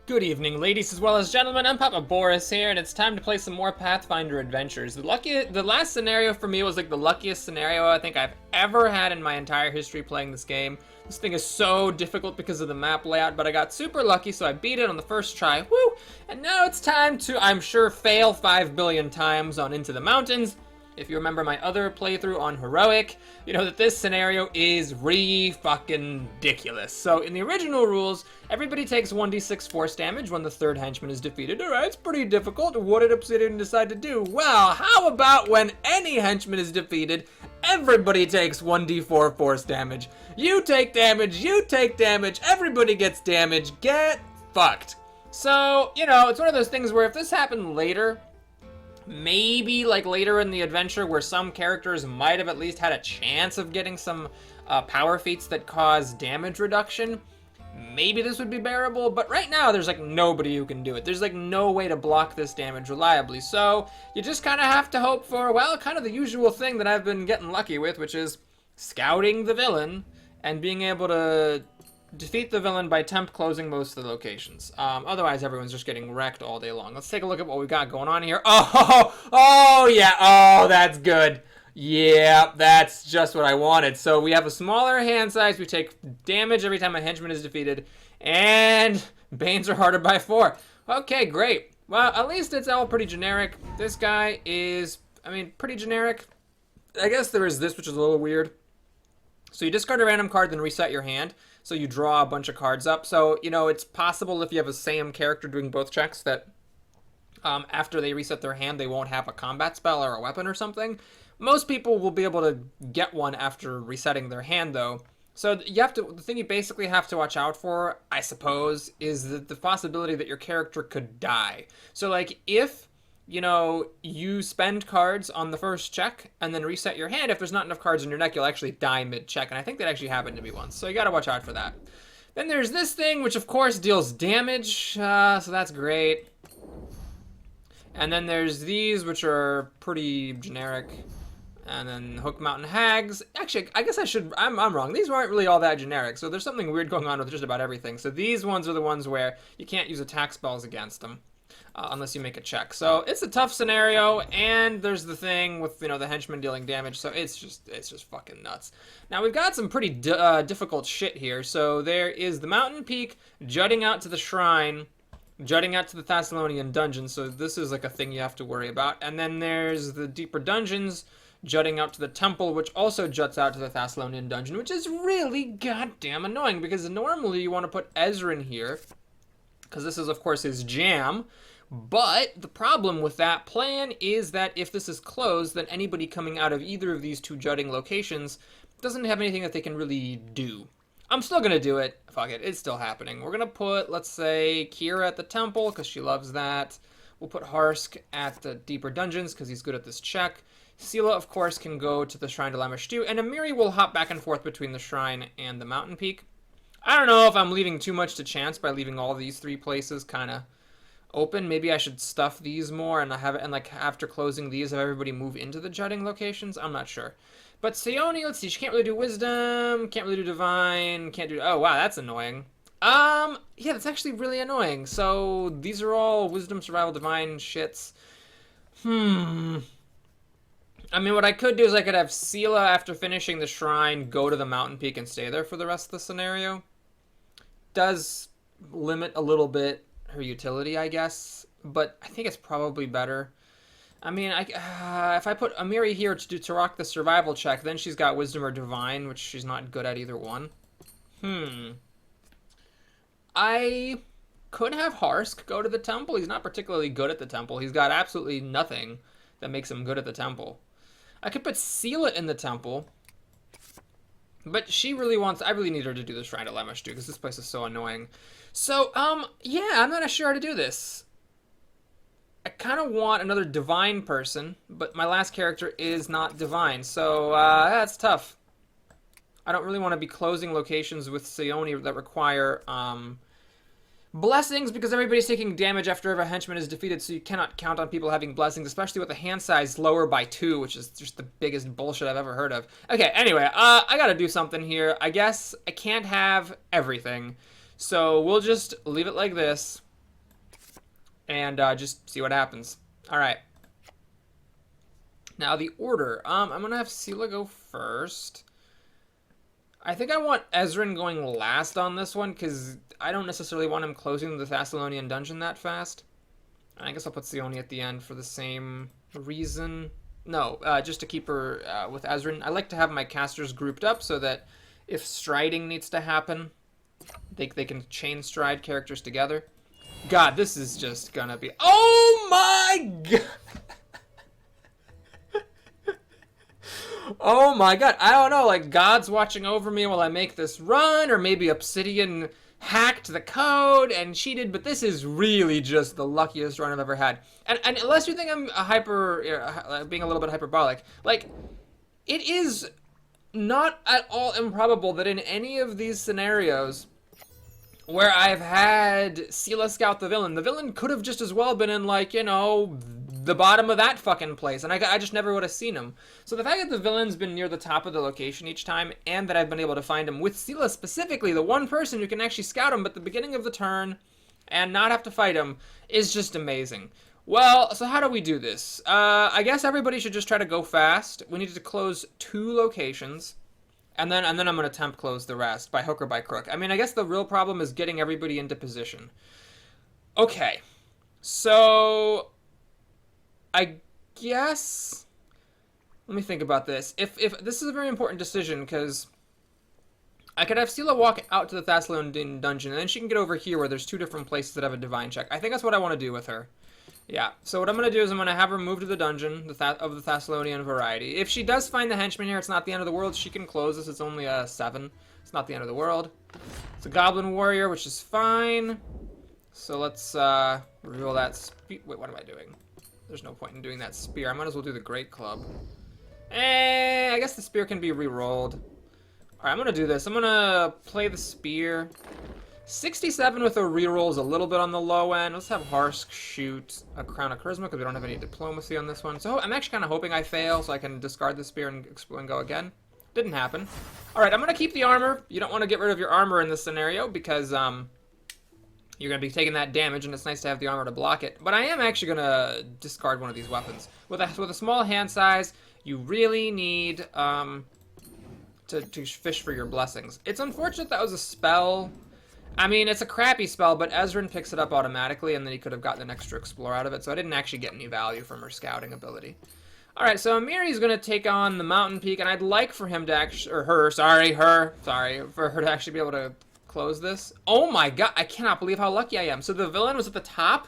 Good evening, ladies as well as gentlemen. I'm Papa Boris here, and it's time to play some more Pathfinder Adventures. The last scenario for me was like the luckiest scenario I think I've ever had in my entire history playing this game. This thing is so difficult because of the map layout, but I got super lucky, so I beat it on the first try. Woo! And now it's time to, I'm sure, fail 5 billion times on Into the Mountains. If you remember my other playthrough on Heroic, you know that this scenario is ridiculous. So in the original rules, everybody takes 1d6 force damage when the third henchman is defeated. Alright, it's pretty difficult. What did Obsidian decide to do? Well, how about when any henchman is defeated, everybody takes 1d4 force damage. You take damage, everybody gets damage. Get fucked. So, you know, it's one of those things where if this happened later, maybe like later in the adventure where some characters might have at least had a chance of getting some power feats that cause damage reduction, maybe this would be bearable, but right now there's like nobody who can do it. There's like no way to block this damage reliably, so you just kind of have to hope for, well, kind of the usual thing that I've been getting lucky with, which is scouting the villain and being able to defeat the villain by temp closing most of the locations. Otherwise, everyone's just getting wrecked all day long. Let's take a look at what we got going on here. Oh, yeah. Oh, that's good. Yeah, that's just what I wanted. So we have a smaller hand size. We take damage every time a henchman is defeated. And Banes are harder by 4. Okay, great. Well, at least it's all pretty generic. This guy is, pretty generic. I guess there is this, which is a little weird. So you discard a random card, then reset your hand. So you draw a bunch of cards up. So, you know, it's possible if you have a same character doing both checks that after they reset their hand, they won't have a combat spell or a weapon or something. Most people will be able to get one after resetting their hand, though. So the thing you basically have to watch out for, I suppose, is the possibility that your character could die. So, like, if you know, you spend cards on the first check and then reset your hand. If there's not enough cards in your deck, you'll actually die mid-check, and I think that actually happened to me once, so you gotta watch out for that. Then there's this thing, which of course deals damage, so that's great. And then there's these, which are pretty generic. And then Hook Mountain Hags. Actually, I guess I'm wrong. These aren't really all that generic, so there's something weird going on with just about everything. So these ones are the ones where you can't use attack spells against them. Unless you make a check. So it's a tough scenario, and there's the thing with, you know, the henchmen dealing damage, so it's just fucking nuts. Now we've got some pretty difficult shit here. So there is the mountain peak jutting out to the shrine, jutting out to the Thessalonian dungeon, so this is like a thing you have to worry about. And then there's the deeper dungeons jutting out to the temple, which also juts out to the Thessalonian dungeon, which is really goddamn annoying, because normally you want to put Ezra in here, because this is, of course, his jam. But the problem with that plan is that if this is closed, then anybody coming out of either of these two jutting locations doesn't have anything that they can really do. I'm still going to do it. Fuck it. It's still happening. We're going to put, let's say, Kira at the temple, because she loves that. We'll put Harsk at the deeper dungeons, because he's good at this check. Sela, of course, can go to the Shrine to Lamashtu, and Amiri will hop back and forth between the Shrine and the Mountain Peak. I don't know if I'm leaving too much to chance by leaving all these three places kind of open. Maybe I should stuff these more and have it, and like after closing these, have everybody move into the jutting locations. I'm not sure. But Sione, let's see, she can't really do wisdom, can't really do divine, can't do, oh wow, that's annoying. Yeah, that's actually really annoying. So these are all wisdom, survival, divine shits. I mean, what I could do is I could have Sela, after finishing the shrine, go to the mountain peak and stay there for the rest of the scenario. Does limit a little bit her utility, I guess, but I think it's probably better. I mean, if I put Amiri here to rock the survival check, then she's got wisdom or divine, which she's not good at either one. I could have Harsk go to the temple. He's not particularly good at the temple. He's got absolutely nothing that makes him good at the temple. I could put Sela in the temple, but she really wants, I really need her to do the Shrine to Lamashtu, because this place is so annoying. So, yeah, I'm not sure how to do this. I kind of want another divine person, but my last character is not divine, so that's tough. I don't really want to be closing locations with Sione that require blessings, because everybody's taking damage after every henchman is defeated, so you cannot count on people having blessings, especially with the hand size lower by 2, which is just the biggest bullshit I've ever heard of. Okay, anyway, I gotta do something here. I guess I can't have everything, so we'll just leave it like this. and just see what happens. All right. Now the order. I'm gonna have Sela go first. I think I want Ezrin going last on this one because I don't necessarily want him closing the Thessalonian dungeon that fast. I guess I'll put Sione at the end for the same reason. No, just to keep her with Ezrin. I like to have my casters grouped up so that if striding needs to happen, they can chain stride characters together. God, this is just gonna be... Oh my god! Oh my god, I don't know, like God's watching over me while I make this run, or maybe Obsidian hacked the code and cheated, but this is really just the luckiest run I've ever had. And unless you think I'm being a little bit hyperbolic, like, it is not at all improbable that in any of these scenarios where I've had Sela scout the villain could have just as well been in, like, you know, the bottom of that fucking place, and I just never would have seen him. So the fact that the villain's been near the top of the location each time, and that I've been able to find him with Sela specifically, the one person who can actually scout him at the beginning of the turn and not have to fight him, is just amazing. Well, so how do we do this? I guess everybody should just try to go fast. We need to close 2 locations. And then I'm going to temp close the rest by hook or by crook. I mean, I guess the real problem is getting everybody into position. Okay. So I guess, let me think about this. If this is a very important decision, because I could have Sela walk out to the Thessalonian dungeon, and then she can get over here where there's 2 different places that have a divine check. I think that's what I want to do with her. Yeah, so what I'm going to do is I'm going to have her move to the dungeon of the Thessalonian variety. If she does find the henchman here, it's not the end of the world. She can close this. It's only a 7. It's not the end of the world. It's a goblin warrior, which is fine. So let's reveal that Wait, what am I doing? There's no point in doing that spear. I might as well do the great club. I guess the spear can be re-rolled. Alright, I'm going to do this. I'm going to play the spear. 67 with a reroll is a little bit on the low end. Let's have Harsk shoot a Crown of Charisma because we don't have any diplomacy on this one. So I'm actually kind of hoping I fail so I can discard the spear and go again. Didn't happen. Alright, I'm going to keep the armor. You don't want to get rid of your armor in this scenario because you're going to be taking that damage, and it's nice to have the armor to block it. But I am actually going to discard one of these weapons. With a small hand size, you really need to fish for your blessings. It's unfortunate that was a spell. I mean, it's a crappy spell, but Ezrin picks it up automatically, and then he could have gotten an extra explore out of it, so I didn't actually get any value from her scouting ability. Alright, so Amiri's going to take on the mountain peak, and I'd like for him to actually, or her, for her to actually be able to close this. Oh my god, I cannot believe how lucky I am. So the villain was at the top,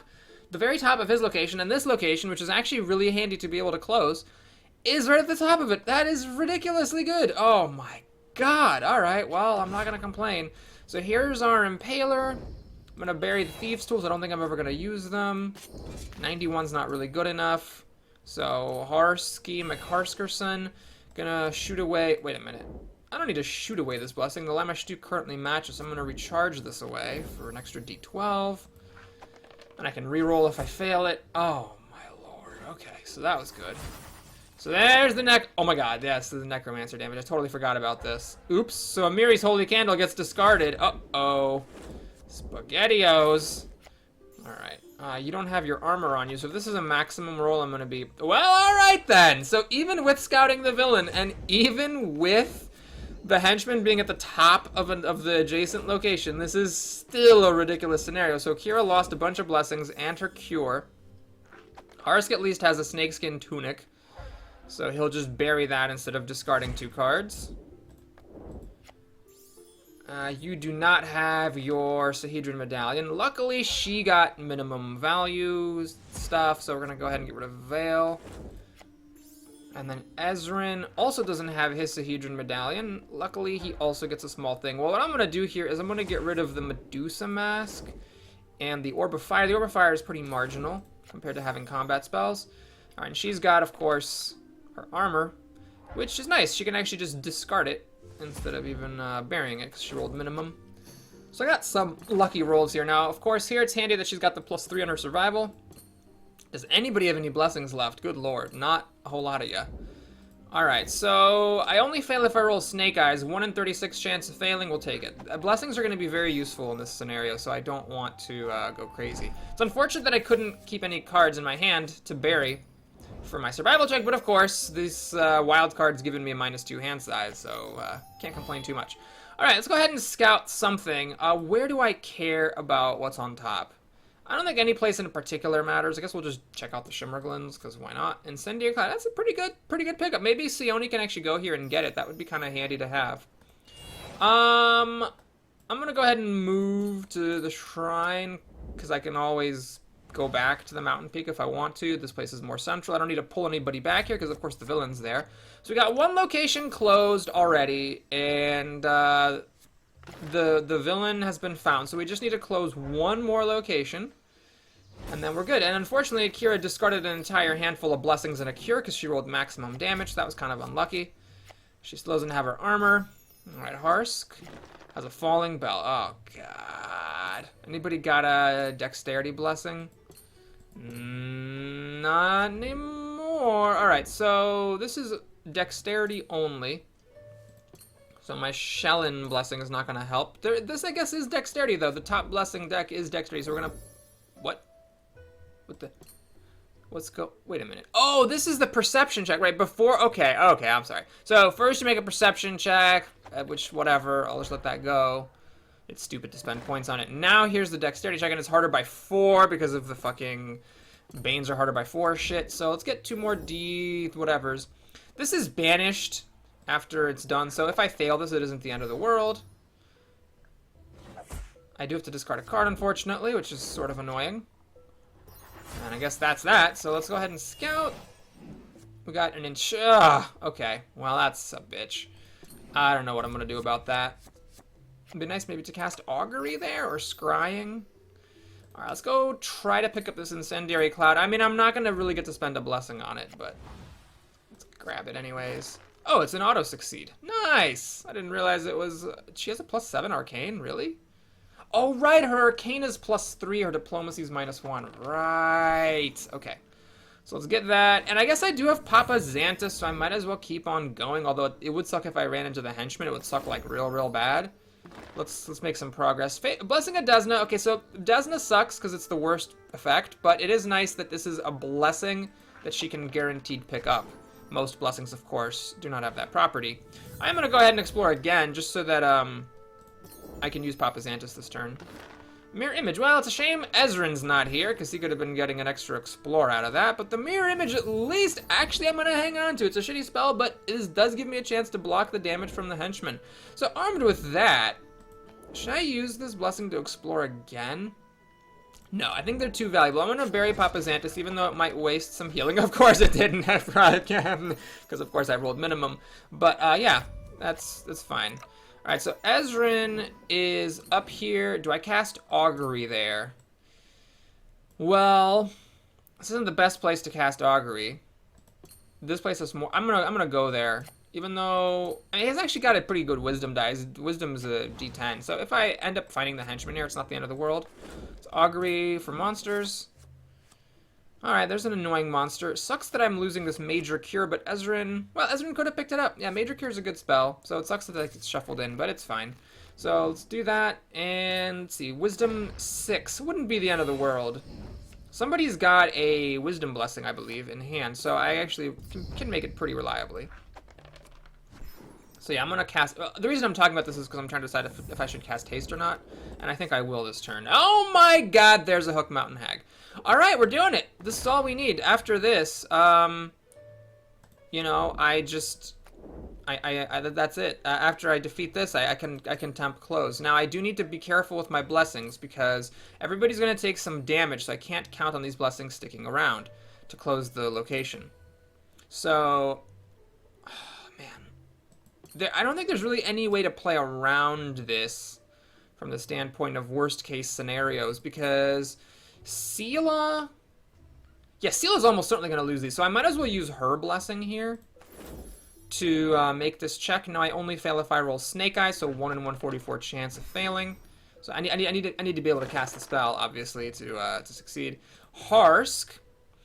the very top of his location, and this location, which is actually really handy to be able to close, is right at the top of it. That is ridiculously good. Oh my god. Alright, well, I'm not going to complain. So here's our Impaler. I'm going to bury the Thieves' Tools. I don't think I'm ever going to use them. 91's not really good enough. So Harsky McHarskerson. Gonna shoot away... Wait a minute. I don't need to shoot away this blessing. The Lamash 2 currently matches, so I'm going to recharge this away for an extra D12. And I can reroll if I fail it. Oh, my lord. Okay, so that was good. So there's the oh my god, yes, the necromancer damage. I totally forgot about this. Oops, so Amiri's holy candle gets discarded. Uh-oh. SpaghettiOs. Alright, you don't have your armor on you, so if this is a maximum roll, I'm gonna be... Well, alright then! So even with scouting the villain, and even with the henchman being at the top of the adjacent location, this is still a ridiculous scenario. So Kira lost a bunch of blessings and her cure. Harsk at least has a snakeskin tunic. So he'll just bury that instead of discarding 2 cards. You do not have your Sahedron Medallion. Luckily, she got minimum value stuff, so we're going to go ahead and get rid of Veil. And then Ezrin also doesn't have his Sahedron Medallion. Luckily, he also gets a small thing. Well, what I'm going to do here is I'm going to get rid of the Medusa Mask and the Orb of Fire. The Orb of Fire is pretty marginal compared to having combat spells. All right, and she's got, of course... her armor, which is nice. She can actually just discard it instead of even burying it because she rolled minimum. So I got some lucky rolls here. Now, of course, here it's handy that she's got the +3 on her survival. Does anybody have any blessings left? Good lord, not a whole lot of you. Alright, so I only fail if I roll Snake Eyes. 1 in 36 chance of failing, we'll take it. Blessings are going to be very useful in this scenario, so I don't want to go crazy. It's unfortunate that I couldn't keep any cards in my hand to bury for my survival check, but of course, this wild card's given me a -2 hand size, so can't complain too much. Alright, let's go ahead and scout something. Where do I care about what's on top? I don't think any place in particular matters. I guess we'll just check out the Shimmerglins, because why not? Incendiary Cloud, that's a pretty good pickup. Maybe Sione can actually go here and get it. That would be kind of handy to have. I'm going to go ahead and move to the Shrine, because I can always go back to the Mountain Peak if I want to. This place is more central. I don't need to pull anybody back here, because of course the villain's there. So we got one location closed already, and the villain has been found. So we just need to close one more location. And then we're good. And unfortunately, Akira discarded an entire handful of blessings and a cure because she rolled maximum damage. That was kind of unlucky. She still doesn't have her armor. Alright, Harsk has a falling bell. Oh, God. Anybody got a dexterity blessing? Not anymore. Alright, so this is dexterity only. So my Shellin blessing is not going to help. This, I guess, is dexterity, though. The top blessing deck is dexterity, so we're going to... What? Wait a minute. Oh, this is the perception check, right? Before, okay, I'm sorry. So first you make a perception check, which, whatever, I'll just let that go. It's stupid to spend points on it. Now here's the dexterity check, and it's harder by 4 because of the fucking Banes are harder by 4 shit. So let's get 2 more whatevers. This is banished after it's done, so if I fail this, it isn't the end of the world. I do have to discard a card, unfortunately, which is sort of annoying. And I guess that's that, so let's go ahead and scout. We got an inch. Okay, well, that's a bitch. I don't know what I'm going to do about that. It'd be nice maybe to cast Augury there, or Scrying. Alright, let's go try to pick up this Incendiary Cloud. I mean, I'm not going to really get to spend a blessing on it, but let's grab it anyways. Oh, it's an auto-succeed. Nice! I didn't realize it was... She has a +7 Arcane, really? Oh, right, her Arcane is +3, her Diplomacy is -1. Right. Okay. So let's get that. And I guess I do have Papa Xantus, so I might as well keep on going, although it would suck if I ran into the henchman. It would suck, like, real bad. Let's make some progress. Blessing of Desna. Okay, so Desna sucks because it's the worst effect, but it is nice that this is a blessing that she can guaranteed pick up. Most blessings, of course, do not have that property. I'm going to go ahead and explore again, just so that, I can use Papa Xantus this turn. Mirror Image. Well, it's a shame Ezrin's not here, because he could have been getting an extra Explore out of that. But the Mirror Image, at least, actually, I'm going to hang on to. It's a shitty spell, but it does give me a chance to block the damage from the henchman. So, armed with that, should I use this blessing to explore again? No, I think they're too valuable. I'm going to bury Papa Xantus, even though it might waste some healing. Of course it didn't, because of course I rolled minimum. But, yeah, that's fine. Alright, so Ezrin is up here. Do I cast Augury there? Well, this isn't the best place to cast Augury. This place is more... I'm gonna go there. Even though... I mean, he's actually got a pretty good Wisdom die. His Wisdom's a D10. So if I end up finding the henchman here, it's not the end of the world. It's Augury for monsters. Alright, there's an annoying monster. It sucks that I'm losing this Major Cure, but Ezrin... Well, Ezrin could have picked it up. Yeah, Major Cure is a good spell, so it sucks that it's shuffled in, but it's fine. So, let's do that, and let's see. Wisdom 6. Wouldn't be the end of the world. Somebody's got a Wisdom Blessing, I believe, in hand, so I actually can make it pretty reliably. So yeah, I'm going to cast... the reason I'm talking about this is because I'm trying to decide if I should cast Haste or not, and I think I will this turn. Oh my god, there's a Hook Mountain Hag. Alright, we're doing it. This is all we need. After this, you know, that's it. After I defeat this, I can temp close. Now, I do need to be careful with my blessings, because everybody's going to take some damage, so I can't count on these blessings sticking around to close the location. So, I don't think there's really any way to play around this from the standpoint of worst case scenarios, because Seela... Yeah, Seela's almost certainly going to lose these, so I might as well use her blessing here to make this check. Now, I only fail if I roll Snake Eye, so 1 in 144 chance of failing. So I need to be able to cast the spell, obviously, to succeed. Harsk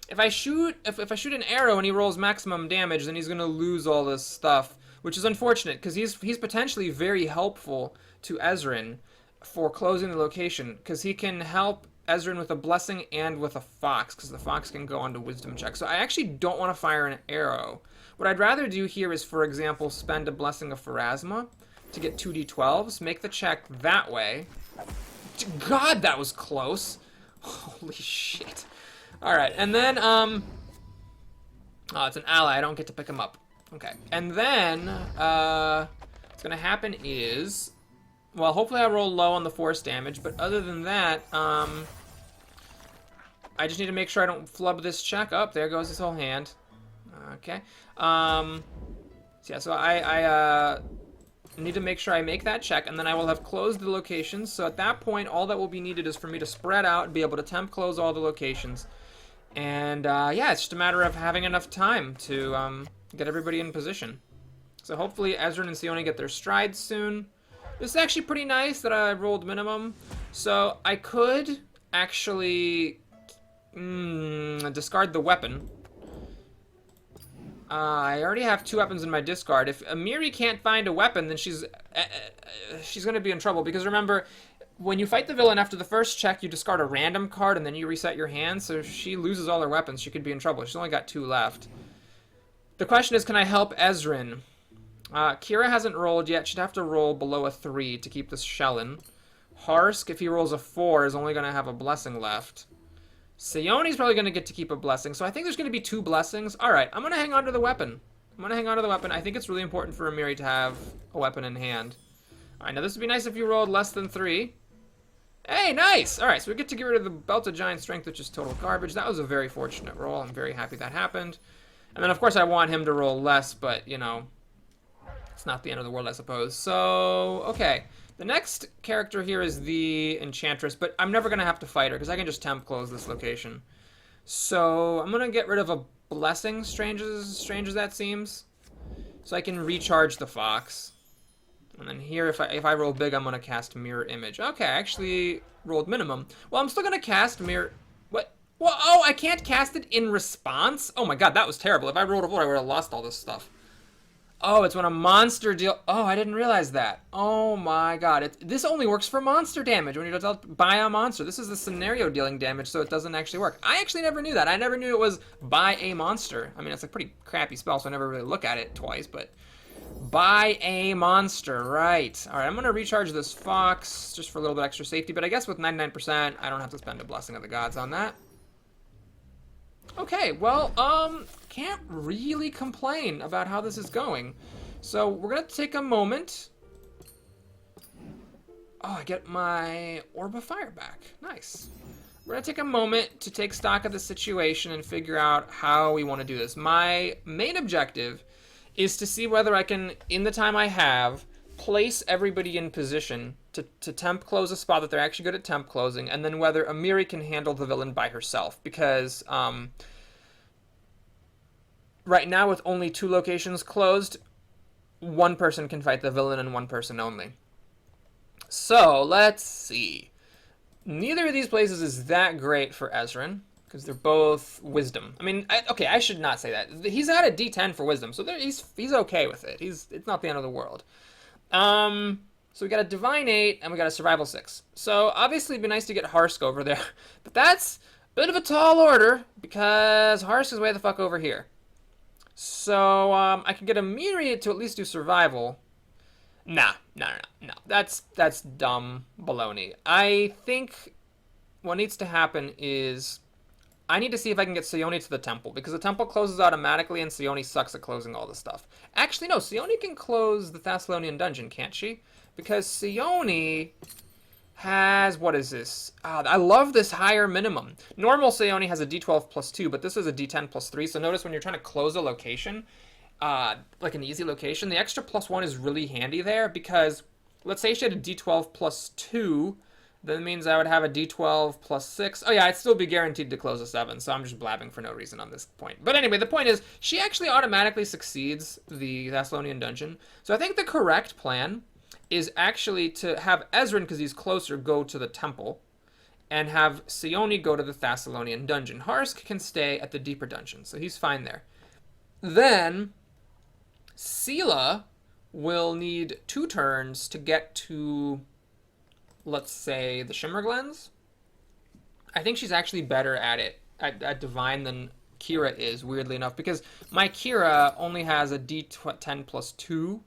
if I shoot an arrow and he rolls maximum damage, then he's gonna lose all this stuff, which is unfortunate because he's potentially very helpful to Ezrin for closing the location, because he can help Ezrin with a blessing and with a fox, because the fox can go on to wisdom check. So I actually don't want to fire an arrow. What I'd rather do here is, for example, spend a blessing of Pharasma to get 2d12s, make the check that way. God, that was close. Holy shit. Alright, and then, oh, it's an ally. I don't get to pick him up. Okay. And then, what's gonna happen is, well, hopefully I roll low on the force damage, but other than that, I just need to make sure I don't flub this check. Oh, there goes his whole hand. Okay. So yeah, so I need to make sure I make that check, and then I will have closed the locations. So at that point, all that will be needed is for me to spread out and be able to temp close all the locations. And yeah, it's just a matter of having enough time to get everybody in position. So hopefully Ezrin and Sione get their strides soon. This is actually pretty nice that I rolled minimum. So I could actually discard the weapon. I already have 2 weapons in my discard. If Amiri can't find a weapon, then she's going to be in trouble. Because remember, when you fight the villain after the first check, you discard a random card and then you reset your hand. So if she loses all her weapons, she could be in trouble. She's only got 2 left. The question is, can I help Ezrin? Kira hasn't rolled yet. She'd have to roll below a 3 to keep this shellin'. Harsk, if he rolls a 4, is only going to have a blessing left. Sione's probably going to get to keep a blessing, so I think there's going to be 2 blessings. Alright, I'm going to hang on to the weapon. I think it's really important for Amiri to have a weapon in hand. Alright, now this would be nice if you rolled less than 3. Hey, nice! Alright, so we get to get rid of the Belt of Giant Strength, which is total garbage. That was a very fortunate roll. I'm very happy that happened. And then, of course, I want him to roll less, but, you know, it's not the end of the world, I suppose. So, okay. The next character here is the Enchantress, but I'm never going to have to fight her, because I can just temp close this location. So, I'm going to get rid of a blessing, strange as that seems, so I can recharge the fox. And then here, if I roll big, I'm going to cast Mirror Image. Okay, I actually rolled minimum. Well, I'm still going to cast Mirror... What? Well, oh, I can't cast it in response? Oh my god, that was terrible. If I rolled a 4, I would have lost all this stuff. Oh, it's when a monster deal... Oh, I didn't realize that. Oh my god. This only works for monster damage when you're dealt by a monster. This is the scenario dealing damage, so it doesn't actually work. I actually never knew that. I never knew it was by a monster. I mean, it's a pretty crappy spell, so I never really look at it twice, but... By a monster, right. Alright, I'm going to recharge this fox just for a little bit extra safety, but I guess with 99%, I don't have to spend a blessing of the gods on that. Okay, well, can't really complain about how this is going. So, we're gonna take a moment. Oh, I get my Orb of Fire back. Nice. We're gonna take a moment to take stock of the situation and figure out how we want to do this. My main objective is to see whether I can, in the time I have, place everybody in position to temp close a spot that they're actually good at temp closing, and then whether Amiri can handle the villain by herself, because right now with only 2 locations closed, 1 person can fight the villain and 1 person only. So, let's see. Neither of these places is that great for Ezrin, because they're both wisdom. I mean, okay, I should not say that. He's got a D10 for wisdom, so he's okay with it. It's not the end of the world. So we got a Divine 8, and we got a Survival 6. So, obviously, it'd be nice to get Harsk over there. But that's a bit of a tall order, because Harsk is way the fuck over here. So, I can get a Myriad to at least do Survival. Nah. That's dumb baloney. I think what needs to happen is... I need to see if I can get Sione to the temple, because the temple closes automatically, and Sione sucks at closing all this stuff. Actually, no, Sione can close the Thessalonian dungeon, can't she? Because Sione has... What is this? I love this higher minimum. Normal Sione has a D12 plus 2, but this is a D10 plus 3, so notice when you're trying to close a location, like an easy location, the extra plus 1 is really handy there, because let's say she had a D12 plus 2... That means I would have a D12 plus 6. Oh yeah, I'd still be guaranteed to close a 7, so I'm just blabbing for no reason on this point. But anyway, the point is, she actually automatically succeeds the Thessalonian dungeon. So I think the correct plan is actually to have Ezrin, because he's closer, go to the temple. and have Sione go to the Thessalonian dungeon. Harsk can stay at the deeper dungeon, so he's fine there. Then Sela will need 2 turns to get to, let's say, the Shimmer Glens. I think she's actually better at it, at Divine, than Kira is, weirdly enough, because my Kira only has a D10 plus 2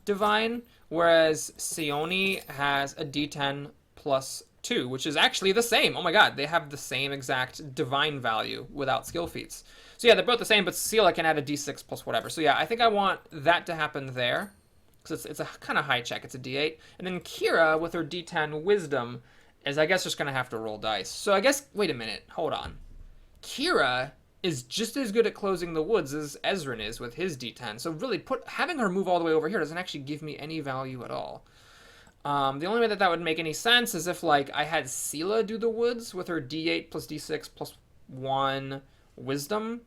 Divine, whereas Sione has a D10 plus 2, which is actually the same. Oh my god, they have the same exact Divine value without skill feats. So yeah, they're both the same, but Sela can add a D6 plus whatever. So yeah, I think I want that to happen there, because it's a kind of high check. It's a D8. And then Kira, with her D10 Wisdom, is, I guess, just going to have to roll dice. So I guess, wait a minute, hold on. Kira is just as good at closing the woods as Ezrin is with his D10. So really, having her move all the way over here doesn't actually give me any value at all. The only way that would make any sense is if, like, I had Sela do the woods with her D8 plus D6 plus 1 Wisdom,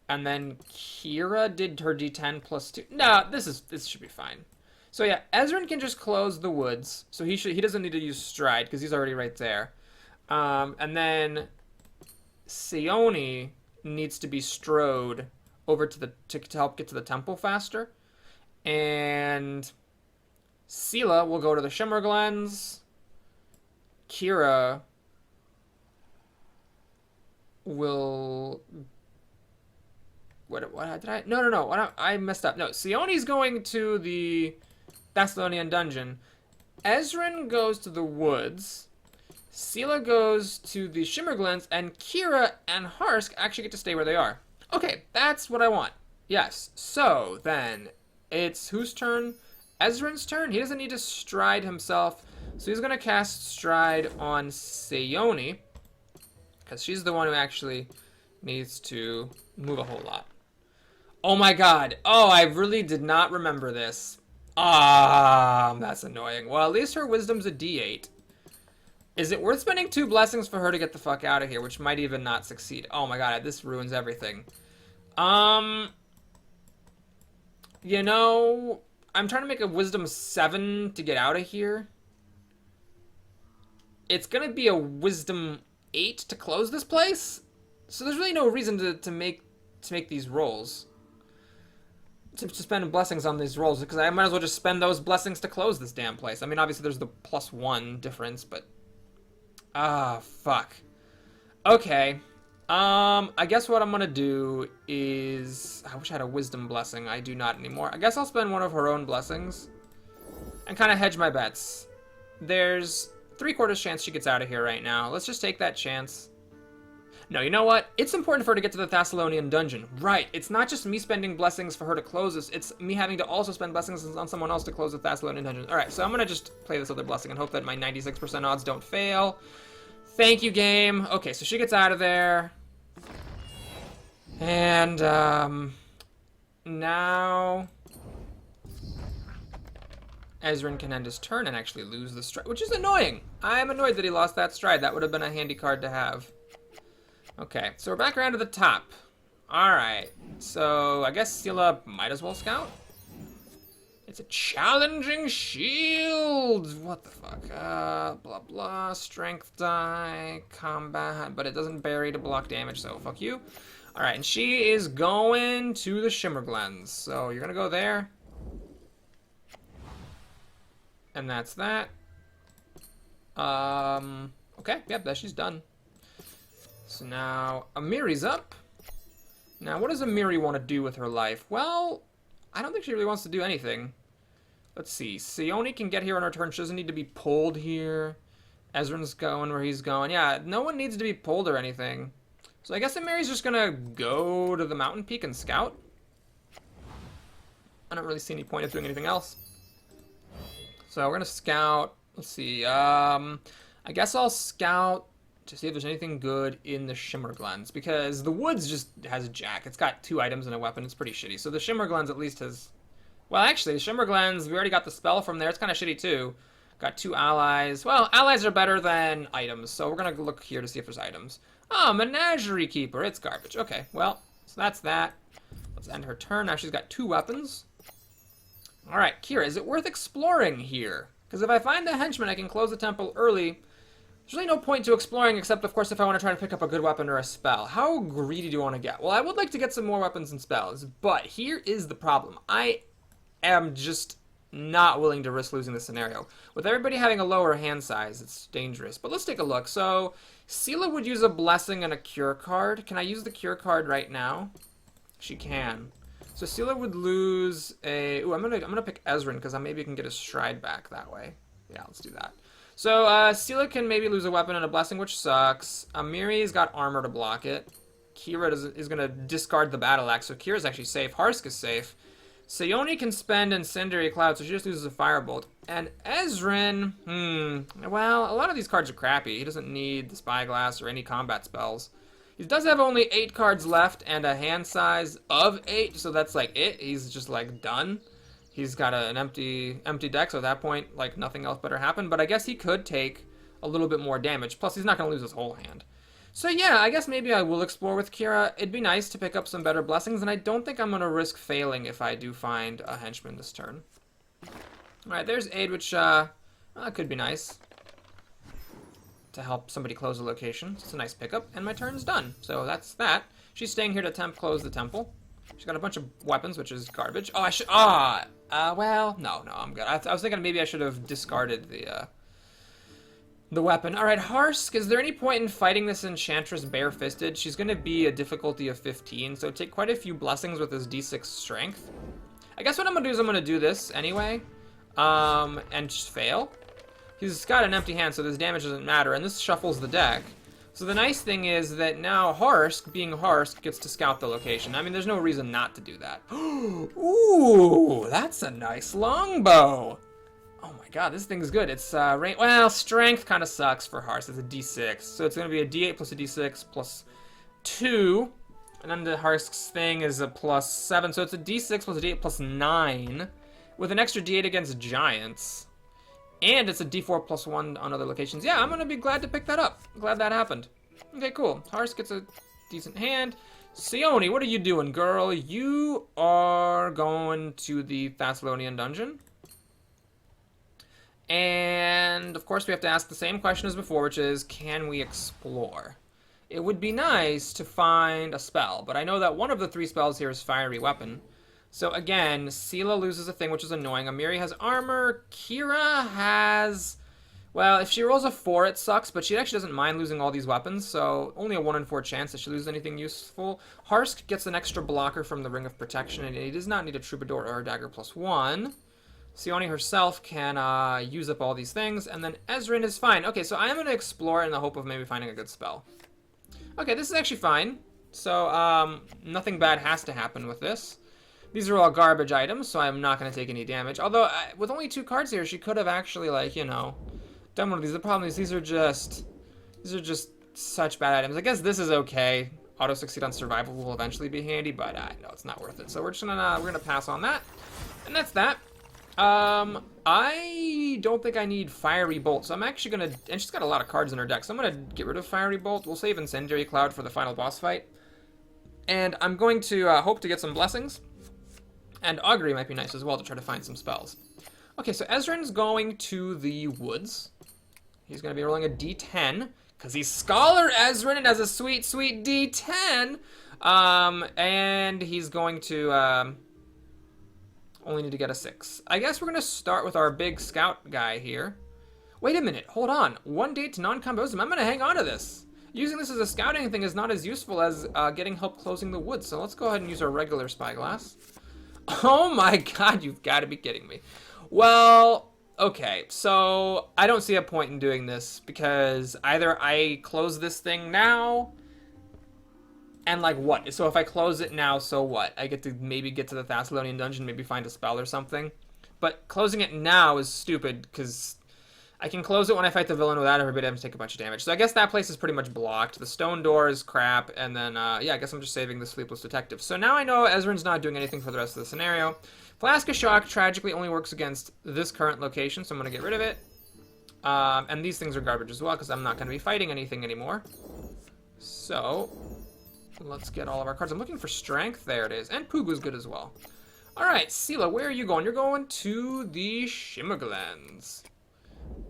and then Kira did her D10 plus 2. No, this should be fine. So yeah, Ezrin can just close the woods, so he doesn't need to use Stride because he's already right there. And then Sione needs to be strode over to help get to the temple faster, and Sela will go to the Shimmer Glens. Kira will... What did I... No. I messed up. No, Sione's going to the Thessalonian dungeon. Ezrin goes to the woods. Sela goes to the Shimmer Glens, and Kira and Harsk actually get to stay where they are. Okay, that's what I want. Yes. So, then, it's whose turn? Ezrin's turn. He doesn't need to stride himself, so he's going to cast Stride on Sione, because she's the one who actually needs to move a whole lot. Oh my god. Oh, I really did not remember this. That's annoying. Well, at least her wisdom's a D8. Is it worth spending 2 blessings for her to get the fuck out of here, which might even not succeed? Oh my god, this ruins everything. You know, I'm trying to make a wisdom 7 to get out of here. It's gonna be a wisdom 8 to close this place. So there's really no reason to make these rolls. To spend blessings on these rolls, because I might as well just spend those blessings to close this damn place. I mean, obviously there's the +1 difference, but... fuck. Okay. I guess what I'm gonna do is... I wish I had a wisdom blessing. I do not anymore. I guess I'll spend one of her own blessings and kind of hedge my bets. There's 3/4 chance she gets out of here right now. Let's just take that chance. No, you know what? It's important for her to get to the Thessalonian dungeon. Right. It's not just me spending blessings for her to close this. It's me having to also spend blessings on someone else to close the Thessalonian dungeon. Alright, so I'm going to just play this other blessing and hope that my 96% odds don't fail. Thank you, game. Okay, so she gets out of there. And, now... Ezrin can end his turn and actually lose the stride, which is annoying. I'm annoyed that he lost that stride. That would have been a handy card to have. Okay, so we're back around to the top. Alright, so I guess Sela might as well scout. It's a challenging shield! What the fuck? Blah blah, strength die, combat, but it doesn't bury to block damage, so fuck you. Alright, and she is going to the Shimmer Glens, so you're gonna go there. And that's that. Okay, yep, that she's done. So now, Amiri's up. Now, what does Amiri want to do with her life? Well, I don't think she really wants to do anything. Let's see. Sione can get here on her turn. She doesn't need to be pulled here. Ezrin's going where he's going. Yeah, no one needs to be pulled or anything. So I guess Amiri's just going to go to the mountain peak and scout. I don't really see any point of doing anything else. So we're going to scout. Let's see. I guess I'll scout to see if there's anything good in the Shimmer Glens, because the woods just has a jack. It's got 2 items and a weapon. It's pretty shitty. So the Shimmer Glens at least has... Well, actually, the Shimmer Glens, we already got the spell from there. It's kind of shitty, too. Got 2 allies. Well, allies are better than items, so we're going to look here to see if there's items. Oh, Menagerie Keeper. It's garbage. Okay, well, so that's that. Let's end her turn. Now she's got 2 weapons. All right, Kira, is it worth exploring here? Because if I find the henchman, I can close the temple early There's really no point to exploring except, of course, if I want to try to pick up a good weapon or a spell. How greedy do you want to get? Well, I would like to get some more weapons and spells, but here is the problem. I am just not willing to risk losing the scenario. With everybody having a lower hand size, it's dangerous. But let's take a look. So, Sela would use a Blessing and a Cure card. Can I use the Cure card right now? She can. So Sela would lose a... Ooh, I'm gonna pick Ezrin, because I maybe can get a Stride back that way. Yeah, let's do that. So, Sela can maybe lose a weapon and a Blessing, which sucks. Miri's got armor to block it. Kira is going to discard the Battle Axe, so Kira's actually safe. Harsk is safe. Sayoni can spend Incendiary Cloud, so she just loses a Firebolt. And Ezrin, well, a lot of these cards are crappy. He doesn't need the Spyglass or any combat spells. He does have only 8 cards left and a hand size of 8, so that's like it. He's just like done. He's got an empty deck, so at that point, like, nothing else better happen. But I guess he could take a little bit more damage. Plus, he's not going to lose his whole hand. So yeah, I guess maybe I will explore with Kira. It'd be nice to pick up some better blessings, and I don't think I'm going to risk failing if I do find a henchman this turn. Alright, there's aid, which, well, could be nice to help somebody close a location. It's a nice pickup, and my turn's done. So that's that. She's staying here to close the temple. She's got a bunch of weapons, which is garbage. Oh, I should... well, no, I'm good. I was thinking maybe I should have discarded the weapon. All right, Harsk, is there any point in fighting this Enchantress bare-fisted? She's going to be a difficulty of 15, so take quite a few blessings with his d6 strength. I guess what I'm going to do is I'm going to do this anyway, and just fail. He's got an empty hand, so this damage doesn't matter, and this shuffles the deck. So the nice thing is that now Harsk, being Harsk, gets to scout the location. I mean, there's no reason not to do that. Ooh, that's a nice longbow. Oh my god, this thing's good. It's, well, strength kind of sucks for Harsk. It's a d6. So it's going to be a d8 plus a d6 plus 2. And then the Harsk's thing is a plus 7. So it's a d6 plus a d8 plus 9. With an extra d8 against giants. And it's a d4 plus 1 on other locations. Yeah, I'm going to be glad to pick that up. Glad that happened. Okay, cool. Harsk gets a decent hand. Sione, what are you doing, girl? You are going to the Thessalonian dungeon. And, of course, we have to ask the same question as before, which is, can we explore? It would be nice to find a spell, but I know that one of the 3 spells here is Fiery Weapon. So again, Sela loses a thing, which is annoying. Amiri has armor. Kira has... Well, if she rolls a 4, it sucks, but she actually doesn't mind losing all these weapons, so only a 1 in 4 chance that she loses anything useful. Harsk gets an extra blocker from the Ring of Protection, and he does not need a Troubadour or a Dagger plus 1. Sione herself can use up all these things, and then Ezrin is fine. Okay, so I am going to explore in the hope of maybe finding a good spell. Okay, this is actually fine. So, nothing bad has to happen with this. These are all garbage items, so I'm not going to take any damage. Although, with only 2 cards here, she could have actually, like, you know, done one of these. The problem is these are just such bad items. I guess this is okay. Auto succeed on survival will eventually be handy, but no, it's not worth it. So we're just gonna pass on that, and that's that. I don't think I need Fiery Bolt, so I'm actually gonna, and she's got a lot of cards in her deck, so I'm gonna get rid of Fiery Bolt. We'll save Incendiary Cloud for the final boss fight, and I'm going to hope to get some blessings. And Augury might be nice as well to try to find some spells. Okay, so Ezrin's going to the woods. He's going to be rolling a d10, because he's Scholar Ezrin and has a sweet, sweet d10. And he's going to only need to get a 6. I guess we're going to start with our big scout guy here. Wait a minute, hold on. 1 day to non-combos. I'm going to hang on to this. Using this as a scouting thing is not as useful as getting help closing the woods, so let's go ahead and use our regular Spyglass. Oh my god, you've got to be kidding me. Well, okay, so I don't see a point in doing this because either I close this thing now, and like what? So if I close it now, so what? I get to maybe get to the Thessalonian dungeon, maybe find a spell or something. But closing it now is stupid because I can close it when I fight the villain without everybody having to take a bunch of damage. So I guess that place is pretty much blocked. The stone door is crap, and then, yeah, I guess I'm just saving the Sleepless Detective. So now I know Ezrin's not doing anything for the rest of the scenario. Flask of Shock tragically only works against this current location, so I'm going to get rid of it. And these things are garbage as well, because I'm not going to be fighting anything anymore. So, let's get all of our cards. I'm looking for Strength. There it is. And Pugu's good as well. Alright, Sela, where are you going? You're going to the Shimmerglands.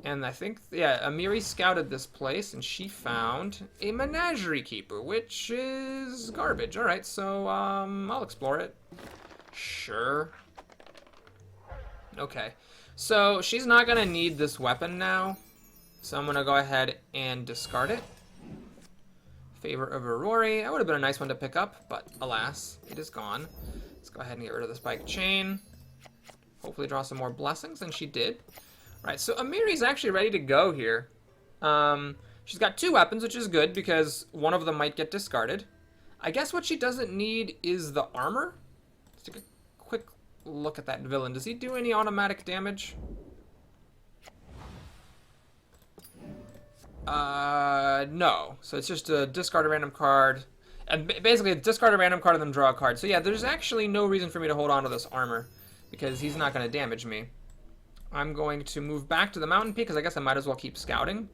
And I think, yeah, Amiri scouted this place, and she found a menagerie keeper, which is garbage. All right, so I'll explore it. Sure. Okay, so she's not gonna need this weapon now, so I'm gonna go ahead and discard it. Favor of Aurori. That would have been a nice one to pick up, but alas, it is gone. Let's go ahead and get rid of the spike chain. Hopefully draw some more blessings, and she did. Right, so Amiri's actually ready to go here. She's got 2 weapons, which is good, because one of them might get discarded. I guess what she doesn't need is the armor. Let's take a quick look at that villain. Does he do any automatic damage? No. So it's just a discard a random card. And basically, discard a random card and then draw a card. So yeah, there's actually no reason for me to hold on to this armor, because he's not going to damage me. I'm going to move back to the mountain peak, because I guess I might as well keep scouting.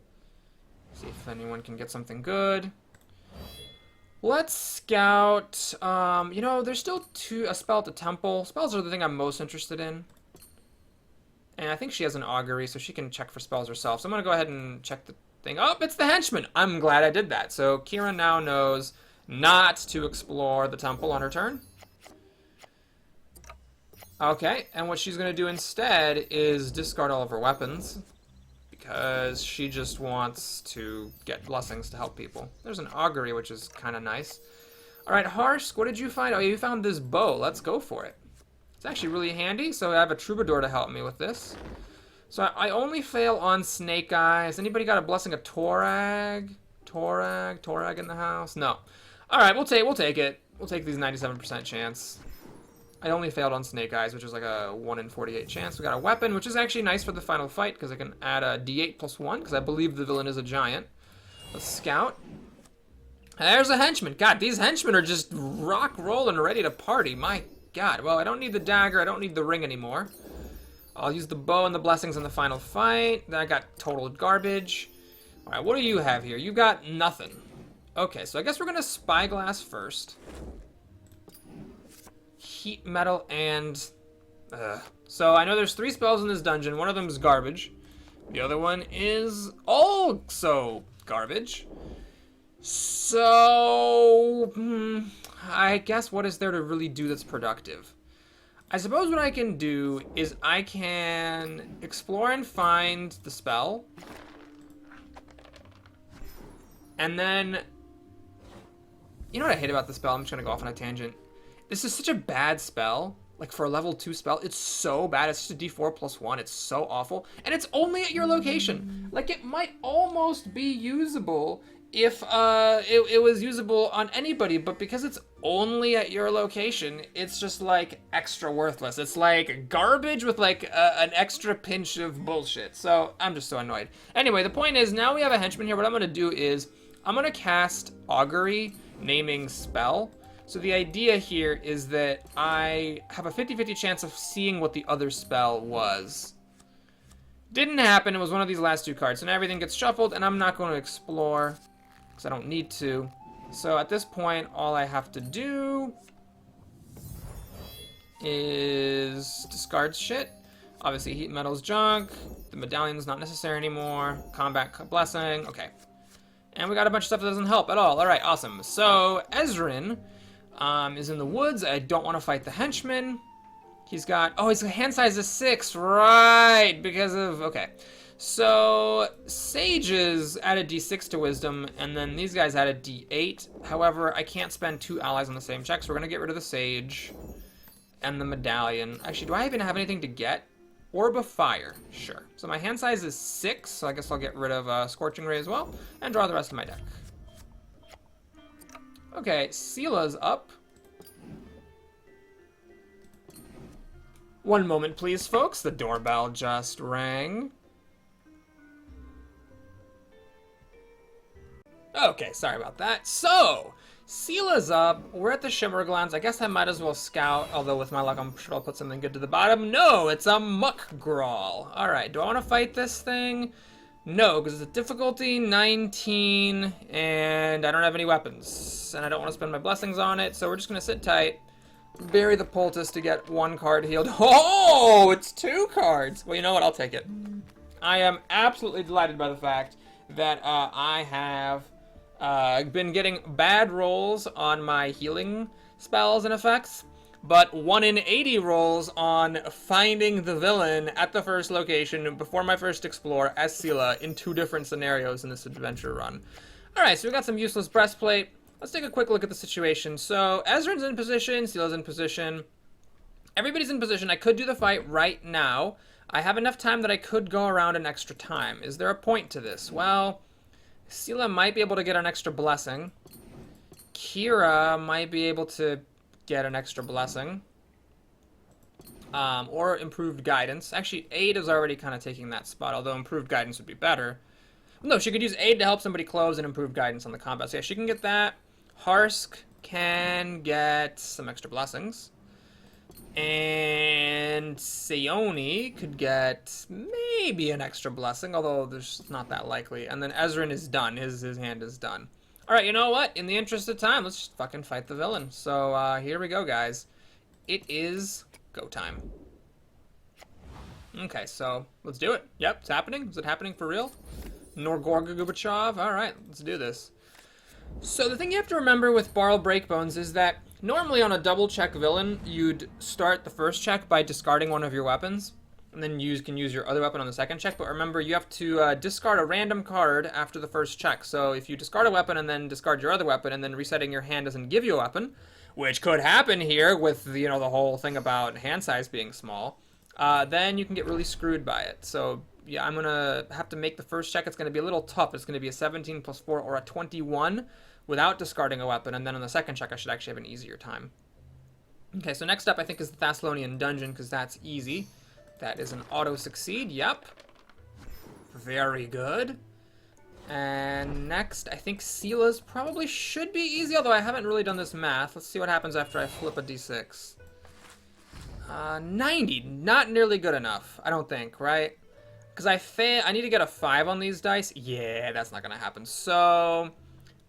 See if anyone can get something good. Let's scout. You know, there's still a spell at the temple. Spells are the thing I'm most interested in. And I think she has an augury, so she can check for spells herself. So I'm going to go ahead and check the thing. Oh, it's the henchman. I'm glad I did that. So Kira now knows not to explore the temple on her turn. Okay, and what she's going to do instead is discard all of her weapons, because she just wants to get blessings to help people. There's an augury, which is kind of nice. All right, Harsh, what did you find? Oh, you found this bow. Let's go for it. It's actually really handy, so I have a troubadour to help me with this. So I only fail on Snake Eyes. Anybody got a blessing of Torag? Torag in the house? No. All right, we'll take it. We'll take these 97% chance. I only failed on Snake Eyes, which is like a 1 in 48 chance. We got a weapon, which is actually nice for the final fight, because I can add a d8 plus 1, because I believe the villain is a giant. Let's scout. There's a henchman. God, these henchmen are just rock rolling ready to party. My God. Well, I don't need the dagger. I don't need the ring anymore. I'll use the bow and the blessings in the final fight. Then I got total garbage. All right, what do you have here? You got nothing. Okay, so I guess we're going to spyglass first. Heat metal and... So I know there's 3 spells in this dungeon. One of them is garbage. The other one is also garbage. So... I guess what is there to really do that's productive? I suppose what I can do is I can explore and find the spell. And then... You know what I hate about the spell? I'm just going to go off on a tangent. This is such a bad spell. Like, for a level 2 spell, it's so bad. It's just a d4 plus 1. It's so awful. And it's only at your location. Like, it might almost be usable if it was usable on anybody. But because it's only at your location, it's just, like, extra worthless. It's, like, garbage with, like, an extra pinch of bullshit. So, I'm just so annoyed. Anyway, the point is, now we have a henchman here. What I'm going to do is, I'm going to cast Augury, naming spell. So the idea here is that I have a 50-50 chance of seeing what the other spell was. Didn't happen. It was one of these last 2 cards. So now everything gets shuffled, and I'm not going to explore because I don't need to. So at this point, all I have to do is discard shit. Obviously, heat metal's junk. The medallion's not necessary anymore. Combat blessing. Okay. And we got a bunch of stuff that doesn't help at all. All right, awesome. So Ezrin... is in the woods. I don't want to fight the henchman. He's got... Oh, his hand size is 6. Right. Because of... Okay. So, sages added d6 to wisdom, and then these guys added d8. However, I can't spend 2 allies on the same check, so we're going to get rid of the sage and the medallion. Actually, do I even have anything to get? Orb of Fire. Sure. So my hand size is 6, so I guess I'll get rid of Scorching Ray as well, and draw the rest of my deck. Okay, Sela's up. One moment, please, folks. The doorbell just rang. Okay, sorry about that. So, Sela's up. We're at the Shimmerglands. I guess I might as well scout, although with my luck, I'm sure I'll put something good to the bottom. No, it's a Muck Grawl. All right, do I want to fight this thing? No, because it's a difficulty 19, and I don't have any weapons, and I don't want to spend my blessings on it, so we're just going to sit tight, bury the poultice to get 1 card healed. Oh, it's 2 cards! Well, you know what? I'll take it. I am absolutely delighted by the fact that I have been getting bad rolls on my healing spells and effects, but 1 in 80 rolls on finding the villain at the first location before my first explore as Sela in 2 different scenarios in this adventure run. Alright, so we got some useless breastplate. Let's take a quick look at the situation. So, Ezrin's in position, Sela's in position. Everybody's in position. I could do the fight right now. I have enough time that I could go around an extra time. Is there a point to this? Well, Sela might be able to get an extra blessing. Kira might be able to get an extra blessing. Or improved guidance. Actually, aid is already kind of taking that spot, although improved guidance would be better. No, she could use aid to help somebody close and improve guidance on the combat. So yeah, she can get that. Harsk can get some extra blessings. And Seoni could get maybe an extra blessing, although there's not that likely. And then Ezrin is done. His hand is done. Alright, you know what? In the interest of time, let's just fucking fight the villain. So, here we go, guys. It is go time. Okay, so let's do it. Yep, it's happening. Is it happening for real? Norgorgagubachov? Alright, let's do this. So the thing you have to remember with Barl Breakbones is that normally on a double check villain, you'd start the first check by discarding one of your weapons, and then you can use your other weapon on the second check. But remember, you have to discard a random card after the first check. So if you discard a weapon and then discard your other weapon, and then resetting your hand doesn't give you a weapon, which could happen here with, you know, the whole thing about hand size being small, then you can get really screwed by it. So yeah, I'm gonna have to make the first check. It's gonna be a little tough. It's gonna be a 17 plus 4 or a 21 without discarding a weapon, and then on the second check I should actually have an easier time. Okay, so next up I think is the Thessalonian Dungeon, because that's easy. That is an auto-succeed, yep. Very good. And next, I think Sela's probably should be easy, although I haven't really done this math. Let's see what happens after I flip a d6. 90, not nearly good enough, I don't think, right? Because I need to get a 5 on these dice. Yeah, that's not going to happen. So,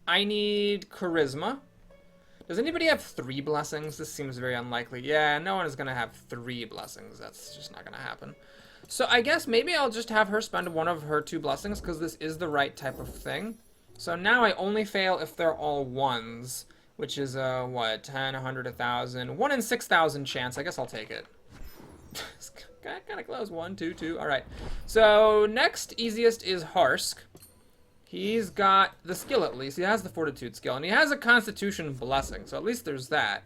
I need Charisma. Does anybody have 3 blessings? This seems very unlikely. Yeah, no one is going to have 3 blessings. That's just not going to happen. So, I guess maybe I'll just have her spend one of her 2 blessings, because this is the right type of thing. So, now I only fail if they're all 1s, which is, what, 10, 100, 1,000. 1 in 6,000 chance. I guess I'll take it. Kind of close. 1, 2, 2. Alright. So, next easiest is Harsk. He's got the skill at least. He has the Fortitude skill. And he has a Constitution blessing. So, at least there's that.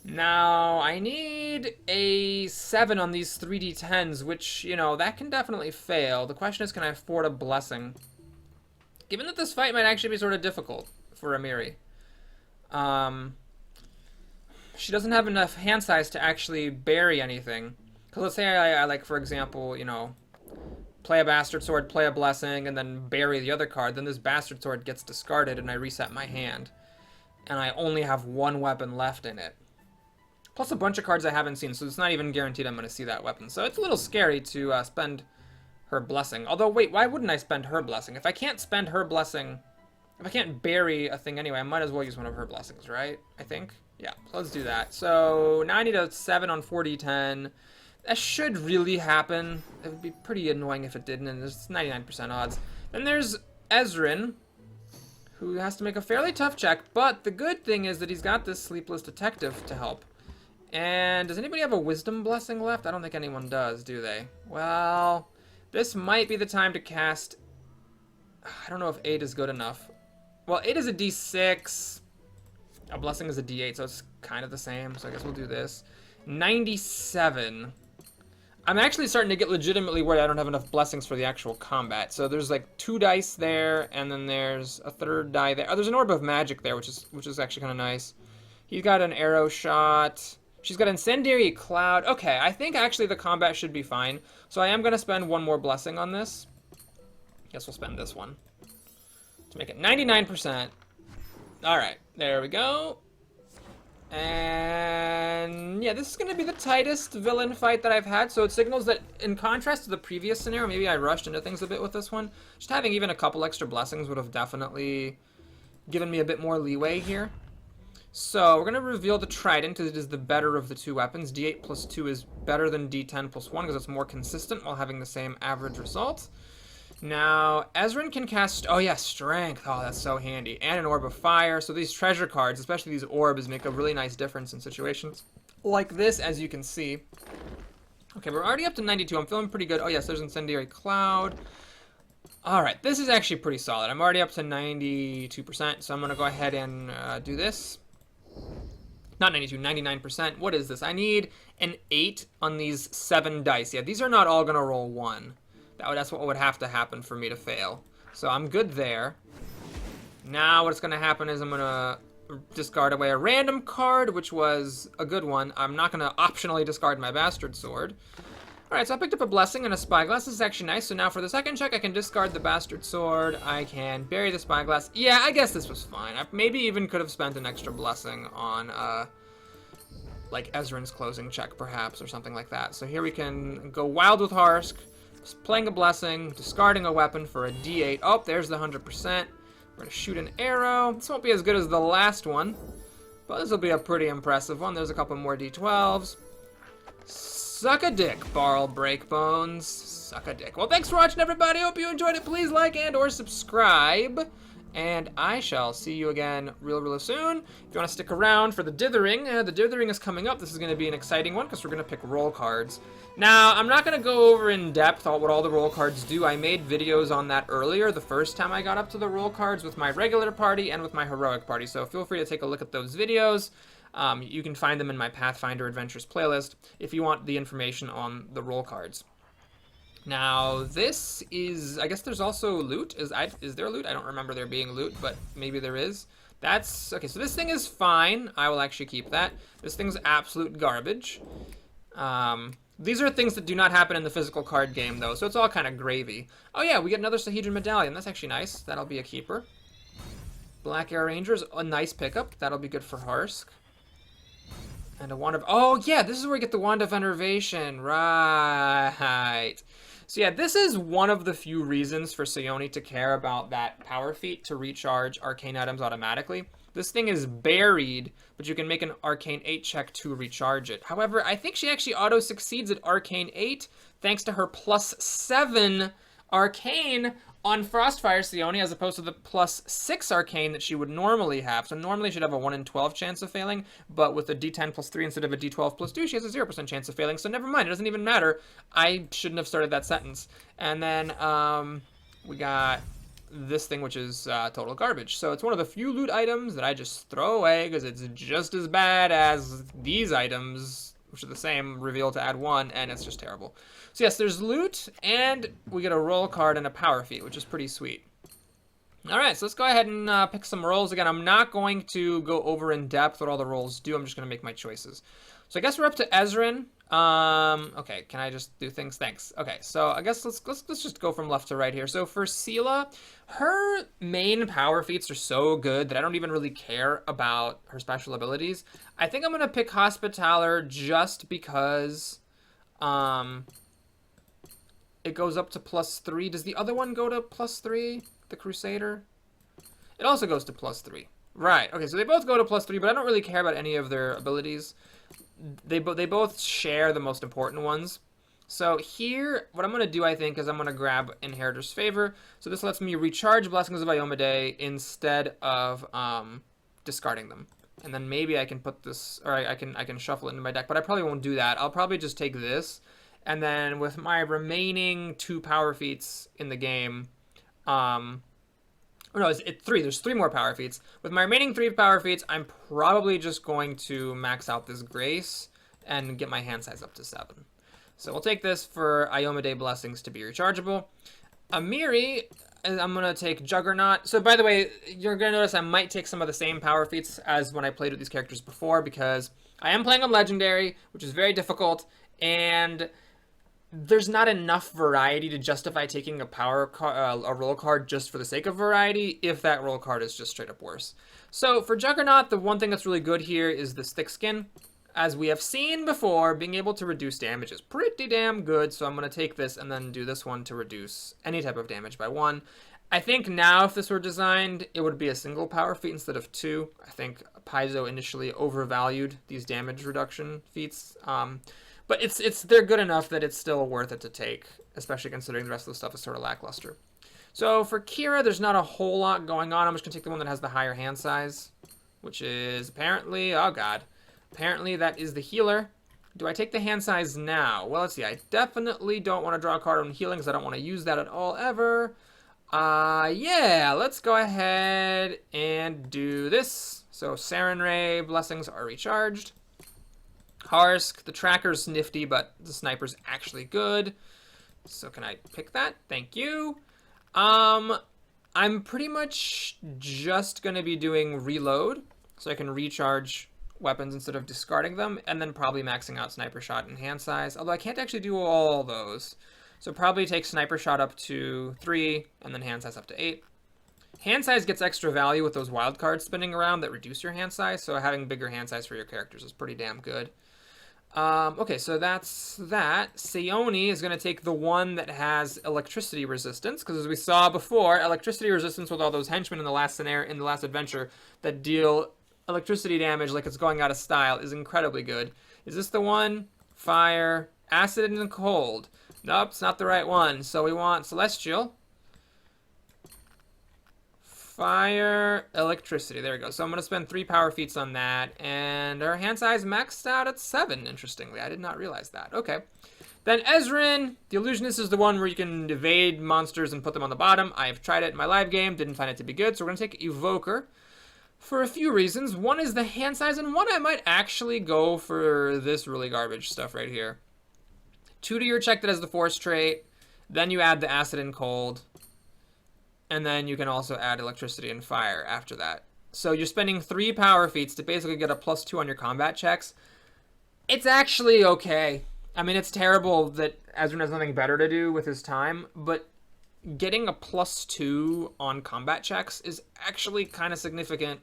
Now, I need a 7 on these 3d10s, which, you know, that can definitely fail. The question is, can I afford a blessing? Given that this fight might actually be sort of difficult for Amiri. She doesn't have enough hand size to actually bury anything. Because let's say I, like, for example, you know, play a Bastard Sword, play a Blessing, and then bury the other card. Then this Bastard Sword gets discarded and I reset my hand. And I only have 1 weapon left in it. Plus a bunch of cards I haven't seen, so it's not even guaranteed I'm going to see that weapon. So it's a little scary to spend her Blessing. Although, wait, why wouldn't I spend her Blessing? If I can't spend her Blessing, if I can't bury a thing anyway, I might as well use one of her Blessings, right? I think? Yeah, so let's do that. So now I need a 7 on 4d10. That should really happen. It would be pretty annoying if it didn't, and there's 99% odds. Then there's Ezrin, who has to make a fairly tough check, but the good thing is that he's got this Sleepless Detective to help. And does anybody have a Wisdom Blessing left? I don't think anyone does, do they? Well, this might be the time to cast... I don't know if 8 is good enough. Well, 8 is a d6. A Blessing is a d8, so it's kind of the same, so I guess we'll do this. 97. I'm actually starting to get legitimately worried I don't have enough blessings for the actual combat. So there's like 2 dice there, and then there's a 3rd die there. Oh, there's an Orb of Magic there, which is actually kind of nice. He's got an arrow shot. She's got Incendiary Cloud. Okay, I think actually the combat should be fine. So I am going to spend 1 more blessing on this. Guess we'll spend this one to make it 99%. Alright, there we go. And yeah, this is going to be the tightest villain fight that I've had, so it signals that in contrast to the previous scenario, maybe I rushed into things a bit with this one. Just having even a couple extra blessings would have definitely given me a bit more leeway here. So we're going to reveal the Trident because it is the better of the two weapons. D8 plus 2 is better than D10 plus 1 because it's more consistent while having the same average result. Now, Ezrin can cast... Oh, yeah, Strength. Oh, that's so handy. And an Orb of Fire. So these treasure cards, especially these orbs, make a really nice difference in situations like this, as you can see. Okay, we're already up to 92. I'm feeling pretty good. Oh, yes, there's Incendiary Cloud. All right, this is actually pretty solid. I'm already up to 92%, so I'm going to go ahead and do this. Not 92, 99%. What is this? I need an 8 on these 7 dice. Yeah, these are not all going to roll 1. That's what would have to happen for me to fail. So I'm good there. Now what's going to happen is I'm going to discard away a random card, which was a good one. I'm not going to optionally discard my Bastard Sword. Alright, so I picked up a Blessing and a Spyglass. This is actually nice. So now for the second check, I can discard the Bastard Sword. I can bury the Spyglass. Yeah, I guess this was fine. I maybe even could have spent an extra Blessing on, like, Ezrin's closing check, perhaps, or something like that. So here we can go wild with Harsk, playing a Blessing, discarding a weapon for a D8. Oh, there's the 100%. We're going to shoot an arrow. This won't be as good as the last one, but this will be a pretty impressive one. There's a couple more D12s. Suck a dick, Barl Breakbones. Suck a dick. Well, thanks for watching, everybody. Hope you enjoyed it. Please like and or subscribe. And I shall see you again real soon. If you want to stick around for the Dithering is coming up. This is going to be an exciting one because we're going to pick roll cards. Now, I'm not going to go over in depth on what all the roll cards do. I made videos on that earlier, the first time I got up to the roll cards with my regular party and with my heroic party. So feel free to take a look at those videos. You can find them in my Pathfinder Adventures playlist if you want the information on the roll cards. Now, this is... I guess there's also loot. Is there loot? I don't remember there being loot, but maybe there is. That's... Okay, so this thing is fine. I will actually keep that. This thing's absolute garbage. These are things that do not happen in the physical card game, though, so it's all kind of gravy. Oh, yeah, we get another Sahedron Medallion. That's actually nice. That'll be a keeper. Black Air Rangers, a nice pickup. That'll be good for Harsk. And a Wand of... Oh, yeah, this is where we get the Wand of Enervation. Right. So, yeah, this is one of the few reasons for Sayoni to care about that power feat to recharge arcane items automatically. This thing is buried, but you can make an Arcane 8 check to recharge it. However, I think she actually auto-succeeds at Arcane 8 thanks to her +7 Arcane on Frostfire Sayoni as opposed to the +6 Arcane that she would normally have. So normally she'd have a 1 in 12 chance of failing, but with a D10 plus 3 instead of a D12 plus 2, she has a 0% chance of failing. So never mind, it doesn't even matter. I shouldn't have started that sentence. And then we got this thing, which is total garbage. So it's one of the few loot items that I just throw away because it's just as bad as these items, which are the same, reveal to add 1, and it's just terrible. So yes, there's loot, and we get a roll card and a power feat, which is pretty sweet. Alright, so let's go ahead and pick some rolls. Again, I'm not going to go over in depth what all the rolls do. I'm just going to make my choices. So I guess we're up to Ezrin. Okay, can I just do things? Thanks. Okay, so I guess let's just go from left to right here. So for Sela, her main power feats are so good that I don't even really care about her special abilities. I think I'm going to pick Hospitaller just because it goes up to +3. Does the other one go to +3? The Crusader? It also goes to +3. Right, okay, so they both go to +3, but I don't really care about any of their abilities. They both share the most important ones. So here, what I'm going to do, I think, is I'm going to grab Inheritor's Favor. So this lets me recharge Blessings of Iomedae instead of discarding them. And then maybe I can put this, or I can shuffle it into my deck, but I probably won't do that. I'll probably just take this. And then with my remaining 2 power feats in the game, or no, it's 3. There's 3 more power feats. With my remaining 3 power feats, I'm probably just going to max out this Grace and get my hand size up to 7. So we'll take this for Iomedae Blessings to be rechargeable. Amiri, I'm going to take Juggernaut. So by the way, you're going to notice I might take some of the same power feats as when I played with these characters before because I am playing on Legendary, which is very difficult, and there's not enough variety to justify taking a roll card just for the sake of variety if that roll card is just straight up worse. So for Juggernaut, the one thing that's really good here is this thick skin. As we have seen before, being able to reduce damage is pretty damn good, so I'm going to take this and then do this one to reduce any type of damage by 1. I think now if this were designed, it would be a single power feat instead of two. I think Paizo initially overvalued these damage reduction feats. But they're good enough that it's still worth it to take, especially considering the rest of the stuff is sort of lackluster. So for Kira, there's not a whole lot going on. I'm just going to take the one that has the higher hand size, which is apparently, oh god, apparently that is the healer. Do I take the hand size now? Well, let's see. I definitely don't want to draw a card on healing because I don't want to use that at all ever. Yeah, let's go ahead and do this. So Saren Ray blessings are recharged. Harsk, the tracker's nifty, but the sniper's actually good. So can I pick that? Thank you. I'm pretty much just going to be doing reload, so I can recharge weapons instead of discarding them, and then probably maxing out sniper shot and hand size, although I can't actually do all those. So probably take sniper shot up to 3, and then hand size up to 8. Hand size gets extra value with those wild cards spinning around that reduce your hand size, so having bigger hand size for your characters is pretty damn good. Okay, so that's that. Seoni is going to take the one that has electricity resistance, because as we saw before, electricity resistance with all those henchmen in the last scenario, in the last adventure, that deal electricity damage like it's going out of style is incredibly good. Is this the one? Fire, acid, and cold. Nope, it's not the right one. So we want celestial. Fire, electricity. There we go. So I'm going to spend 3 power feats on that. And our hand size maxed out at 7, interestingly. I did not realize that. Okay. Then Ezrin, the illusionist, is the one where you can evade monsters and put them on the bottom. I've tried it in my live game. Didn't find it to be good. So we're going to take Evoker for a few reasons. One is the hand size, and one I might actually go for this really garbage stuff right here. 2 to your check that has the force trait. Then you add the acid and cold. And then you can also add electricity and fire after that. So you're spending 3 power feats to basically get a +2 on your combat checks. It's actually okay. I mean, it's terrible that Ezrin has nothing better to do with his time, but getting a +2 on combat checks is actually kind of significant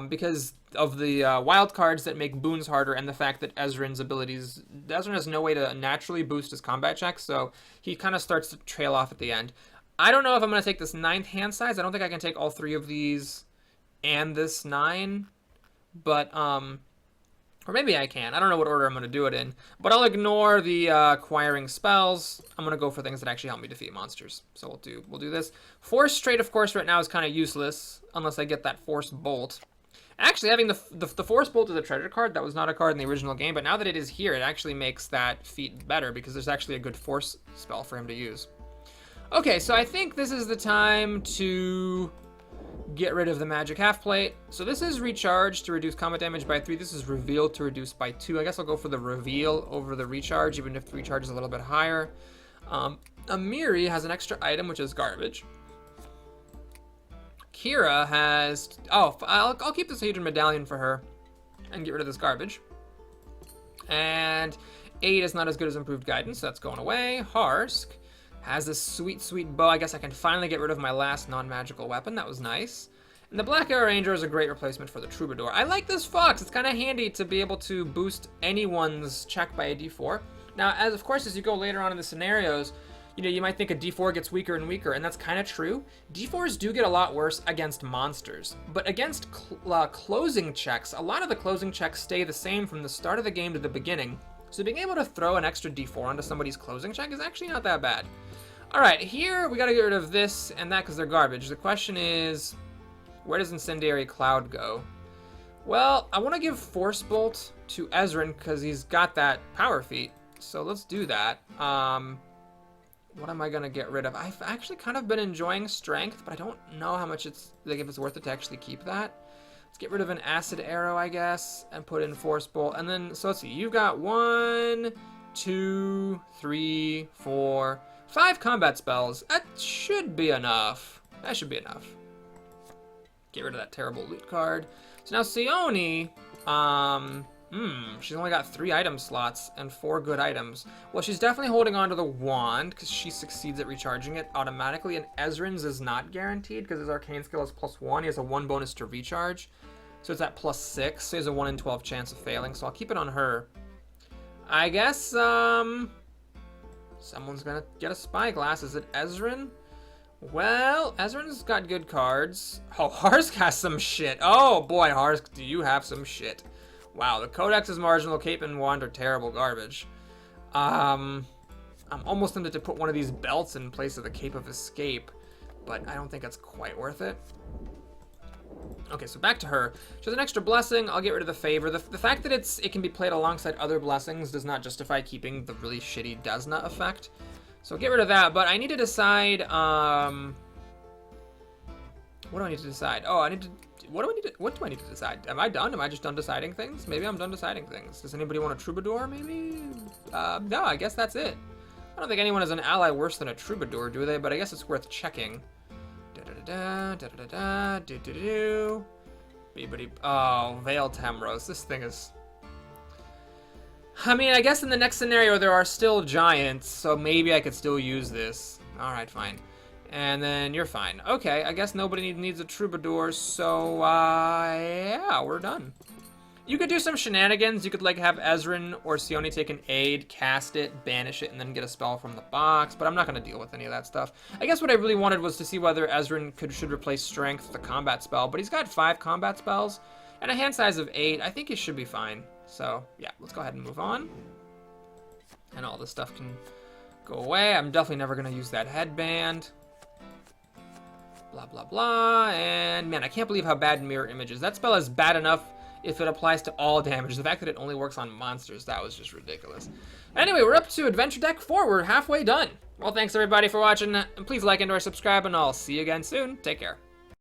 because of the wild cards that make boons harder and the fact that Ezrin has no way to naturally boost his combat checks, so he kind of starts to trail off at the end. I don't know if I'm going to take this 9th hand size. I don't think I can take all 3 of these and this 9. But, or maybe I can. I don't know what order I'm going to do it in. But I'll ignore the acquiring spells. I'm going to go for things that actually help me defeat monsters. So we'll do this. Force trait, of course, right now is kind of useless. Unless I get that Force Bolt. Actually, having the Force Bolt is a treasure card. That was not a card in the original game. But now that it is here, it actually makes that feat better. Because there's actually a good Force spell for him to use. Okay, so I think this is the time to get rid of the magic half plate. So this is recharge to reduce combat damage by 3. This is reveal to reduce by 2. I guess I'll go for the reveal over the recharge, even if the recharge is a little bit higher. Amiri has an extra item, which is garbage. Kira has... Oh, I'll keep this Hadron Medallion for her and get rid of this garbage. And 8 is not as good as improved guidance, so that's going away. Harsk has this sweet, sweet bow. I guess I can finally get rid of my last non-magical weapon. That was nice. And the Black Arrow Ranger is a great replacement for the Troubadour. I like this fox. It's kind of handy to be able to boost anyone's check by a d4. Now, of course, as you go later on in the scenarios, you might think a d4 gets weaker and weaker, and that's kind of true. d4s do get a lot worse against monsters, but against closing checks, a lot of the closing checks stay the same from the start of the game to the beginning. So being able to throw an extra d4 onto somebody's closing check is actually not that bad. Alright, here we gotta get rid of this and that because they're garbage. The question is, where does Incendiary Cloud go? Well, I want to give Force Bolt to Ezrin because he's got that power feat. So let's do that. What am I gonna get rid of? I've actually kind of been enjoying Strength, but I don't know how much if it's worth it to actually keep that. Let's get rid of an Acid Arrow, I guess, and put in Force Bolt. And then, so let's see, you've got 1, 2, 3, 4, 5 combat spells. That should be enough. That should be enough. Get rid of that terrible loot card. So now Seoni, she's only got 3 item slots and 4 good items. Well, she's definitely holding on to the wand because she succeeds at recharging it automatically, and Ezrin's is not guaranteed because his arcane skill is +1. He has a 1 bonus to recharge, so it's at +6. So he has a 1 in 12 chance of failing, so I'll keep it on her. I guess, someone's gonna get a spyglass. Is it Ezrin? Well, Ezra's got good cards. Oh, Harsk has some shit. Oh boy, Harsk, do you have some shit. Wow, the Codex's Marginal Cape and Wand are terrible garbage. I'm almost tempted to put one of these belts in place of the Cape of Escape, but I don't think that's quite worth it. Okay, so back to her. She has an extra blessing. I'll get rid of the favor. The fact that it can be played alongside other blessings does not justify keeping the really shitty does not effect. So get rid of that, but I need to decide, what do I need to decide? Oh, what do I need to decide? Am I done? Am I just done deciding things? Maybe I'm done deciding things. Does anybody want a troubadour, maybe? No, I guess that's it. I don't think anyone has an ally worse than a troubadour, do they? But I guess it's worth checking. Oh, Veil Tamros. This thing is... I mean, I guess in the next scenario there are still giants, so maybe I could still use this. Alright, fine. And then you're fine. Okay, I guess nobody needs a troubadour, so, yeah, we're done. You could do some shenanigans. You could, like, have Ezrin or Sione take an aid, cast it, banish it, and then get a spell from the box, but I'm not going to deal with any of that stuff. I guess what I really wanted was to see whether Ezrin should replace Strength with a combat spell, but he's got 5 combat spells and a hand size of 8. I think he should be fine. So, yeah, let's go ahead and move on. And all this stuff can go away. I'm definitely never going to use that headband. Blah, blah, blah. And, man, I can't believe how bad Mirror Image is. That spell is bad enough if it applies to all damage. The fact that it only works on monsters, that was just ridiculous. Anyway, we're up to Adventure Deck 4. We're halfway done. Well, thanks, everybody, for watching. And please like and or subscribe, and I'll see you again soon. Take care.